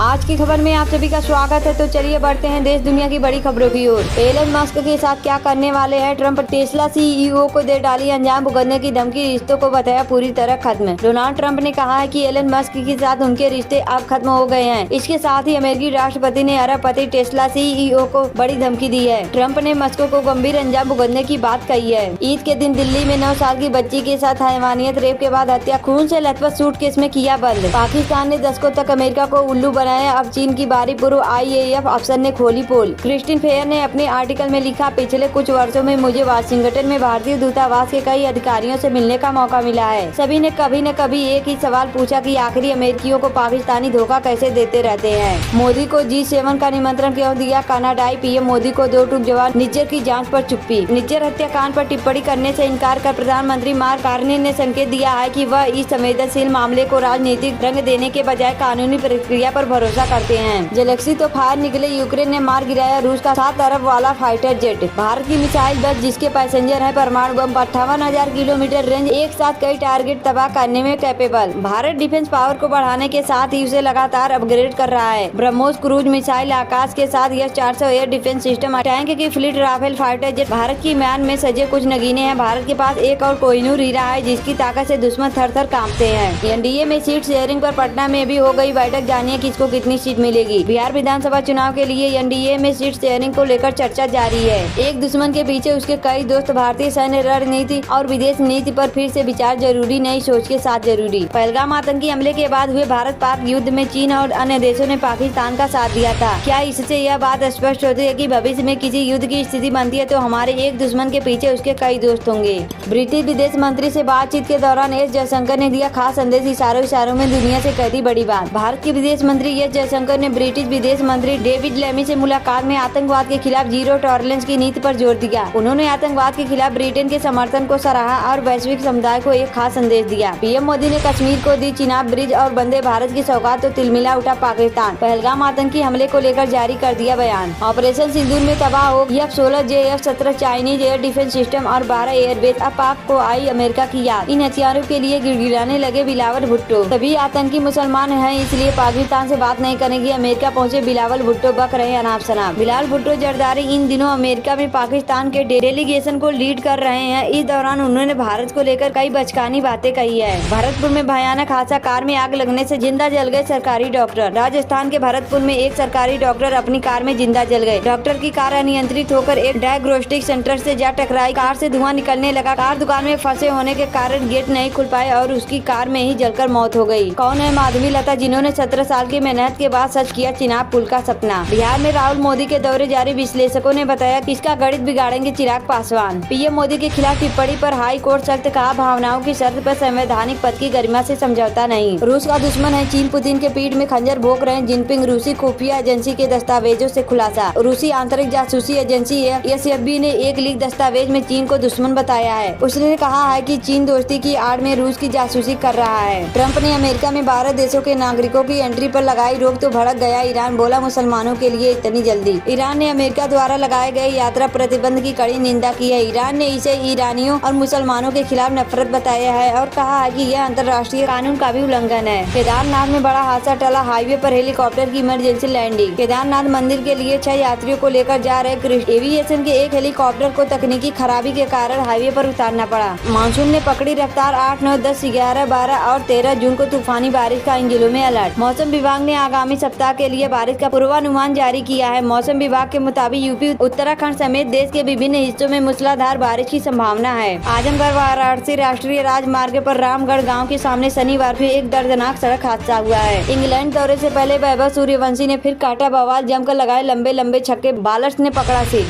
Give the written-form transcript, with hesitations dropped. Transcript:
आज की खबर में आप सभी का स्वागत है। तो चलिए बढ़ते हैं देश दुनिया की बड़ी खबरों की ओर। एलन मस्क के साथ क्या करने वाले हैं ट्रंप? टेस्ला सीईओ को दे डाली अंजाम भुगतने की धमकी, रिश्तों को बताया पूरी तरह खत्म। डोनाल्ड ट्रंप ने कहा है कि एलन मस्क के साथ उनके रिश्ते अब खत्म हो गए हैं। इसके साथ ही अमेरिकी राष्ट्रपति ने अरबपति टेस्ला सीईओ को बड़ी धमकी दी है। ट्रंप ने मस्क को गंभीर अंजाम भुगतने की बात कही है। ईद के दिन दिल्ली में 9 साल की बच्ची के साथ हैवानियत रेप के बाद हत्या, खून से लथपथ सूटकेस में किया बंद। पाकिस्तान ने दशकों तक अमेरिका को उल्लू बनाया, अब चीन की बारी। पूर्व IAF अफसर ने खोली पोल। क्रिस्टिन फेयर ने अपने आर्टिकल में लिखा, पिछले कुछ वर्षों में मुझे वाशिंगटन में भारतीय दूतावास के कई अधिकारियों से मिलने का मौका मिला है। सभी ने कभी न कभी एक ही सवाल पूछा कि आखिरी अमेरिकियों को पाकिस्तानी धोखा कैसे देते रहते हैं। मोदी को G7 का निमंत्रण क्यों दिया? कनाडाई PM मोदी को 2 टूक जवाब। निज्जर की जाँच पर चुप्पी। निज्जर हत्याकांड पर टिप्पणी करने से इनकार कर प्रधानमंत्री मार्क कार्नी ने संकेत दिया है कि वह इस संवेदनशील मामले को राजनीतिक रंग देने के बजाय कानूनी प्रक्रिया पर भरोसा करते हैं। गैलेक्सी तो फायर निकले, यूक्रेन ने मार गिराया रूस का 7 अरब वाला फाइटर जेट। भारत की मिसाइल बस जिसके पैसेंजर है परमाणु बम, 58,000 किलोमीटर रेंज, एक साथ कई टारगेट तबाह करने में कैपेबल। भारत डिफेंस पावर को बढ़ाने के साथ ही उसे लगातार अपग्रेड कर रहा है। ब्रह्मोस क्रूज मिसाइल, आकाश के साथ S-400 air defence system, tank की fleet, Rafale fighter jet. Bharat की म्यान में सजे कुछ नगीने हैं। भारत के पास एक और कोहिनूर हीरा है जिसकी ताकत से दुश्मन थर थर कांपते हैं। NDA में सीट शेयरिंग पर पटना में भी हो गई बैठक, जानिए किसको कितनी सीट मिलेगी। बिहार विधानसभा चुनाव के लिए NDA में सीट शेयरिंग को लेकर चर्चा जारी है। एक दुश्मन के पीछे उसके कई दोस्त। भारतीय सैन्य रणनीति और विदेश नीति पर फिर से विचार जरूरी, नई सोच के साथ जरूरी। पहलगाम आतंकी हमले के बाद हुए भारत पाक युद्ध में चीन और अन्य देशों ने पाकिस्तान का साथ दिया था। क्या इससे यह बात स्पष्ट होती है कि भविष्य में किसी युद्ध की स्थिति बनती है तो हमारे एक दुश्मन के पीछे उसके कई दोस्त होंगे। ब्रिटिश विदेश मंत्री से बातचीत के दौरान S जयशंकर ने दिया खास संदेश, इशारों में दुनिया से कह दी बड़ी बात। भारत के विदेश मंत्री S जयशंकर ने ब्रिटिश विदेश मंत्री डेविड लेमी से मुलाकात में आतंकवाद के खिलाफ जीरो टॉलरेंस की नीति पर जोर दिया। उन्होंने आतंकवाद के खिलाफ ब्रिटेन के समर्थन को सराहा और वैश्विक समुदाय को एक खास संदेश दिया। PM मोदी ने कश्मीर को दी चिनाब ब्रिज और वंदे भारत की सौगात तो तिलमिला उठा पाकिस्तान। पहलगाम आतंकी हमले को लेकर जारी कर दिया बयान। ऑपरेशन सिंदूर में तबाह हो F-16 F-17 Chinese air defence system और 12 एयरबेस। अब पाक को आई अमेरिका की याद। इन हथियारों के लिए गिड़गिड़ाने लगे बिलावल भुट्टो। सभी आतंकी मुसलमान हैं इसलिए पाकिस्तान से बात नहीं करेंगे। अमेरिका पहुंचे बिलावल भुट्टो, बक रहे अनाप शनाप। बिलावल भुट्टो जरदारी इन दिनों अमेरिका में पाकिस्तान के डेलीगेशन को लीड कर रहे हैं। इस दौरान उन्होंने भारत को लेकर कई बचकानी बातें कही है। भरतपुर में भयानक हादसा, कार में आग लगने से जिंदा जल गए सरकारी डॉक्टर। राजस्थान के भरतपुर में एक सरकारी डॉक्टर अपनी कार में जिंदा जल गए। डॉक्टर की कार अनियंत्रित होकर एक डायग्नोस्टिक सेंटर से जा टकराई। कार से धुआं निकलने लगा। कार दुकान में फंसे होने के कारण गेट नहीं खुल पाए और उसकी कार में ही जलकर मौत हो गई। कौन है माधवी लता, जिन्होंने 17 साल की मेहनत के बाद सच किया चिनाब पुल का सपना। बिहार में राहुल मोदी के दौरे जारी, विश्लेषकों ने बताया कि इसका गणित बिगाड़ेंगे चिराग पासवान। PM मोदी के खिलाफ टिप्पणी पर हाई कोर्ट सख्त, कहा भावनाओं की शर्त पर संवैधानिक पद की गरिमा से समझौता नहीं। रूस का दुश्मन है चीन, पुतिन के पीठ में खंजर भोंक रहे हैं जिनपिंग। रूसी खुफिया एजेंसी के दस्तावेजों से खुलासा। रूसी आंतरिक जासूसी एजेंसी SFB ने एक लीक दस्तावेज में चीन को दुश्मन बताया है। उसने कहा है कि चीन दोस्ती की आड़ में रूस की जासूसी कर रहा है। ट्रंप ने अमेरिका में 12 देशों के नागरिकों की एंट्री पर लगाई रोक तो भड़क गया ईरान, बोला मुसलमानों के लिए इतनी जल्दी। ईरान ने अमेरिका द्वारा लगाए गए यात्रा प्रतिबंध की कड़ी निंदा की है। ईरान ने इसे ईरानियों और मुसलमानों के खिलाफ नफरत बताया है और कहा है कि यह अंतर्राष्ट्रीय कानून का भी उल्लंघन है। केदारनाथ में बड़ा हादसा टला, हाईवे पर हेलीकॉप्टर की इमरजेंसी लैंडिंग। केदारनाथ मंदिर के लिए 6 यात्रियों को लेकर जा रहे क्रिस्ट एविएशन के एक हेलीकॉप्टर को तकनीकी खराबी के कारण हाईवे पर उतारना पड़ा। मानसून ने पकड़ी रफ्तार, 8, 9, 10, 11, 12 और 13 जून को तूफानी बारिश का इन जिलों में अलर्ट। मौसम विभाग ने आगामी सप्ताह के लिए बारिश का पूर्वानुमान जारी किया है। मौसम विभाग के मुताबिक यूपी, उत्तराखंड समेत देश के विभिन्न हिस्सों में मूसलाधार बारिश की संभावना है। आजमगढ़ वाराणसी राष्ट्रीय राजमार्ग पर रामगढ़ गांव के सामने शनिवार को एक दर्दनाक सड़क हादसा हुआ है। इंग्लैंड दौरे से पहले वैभव सूर्यवंशी ने फिर काटा बवाल, जमकर लगाए लंबे लंबे छक्के, बॉलर्स ने पकड़ा सिर।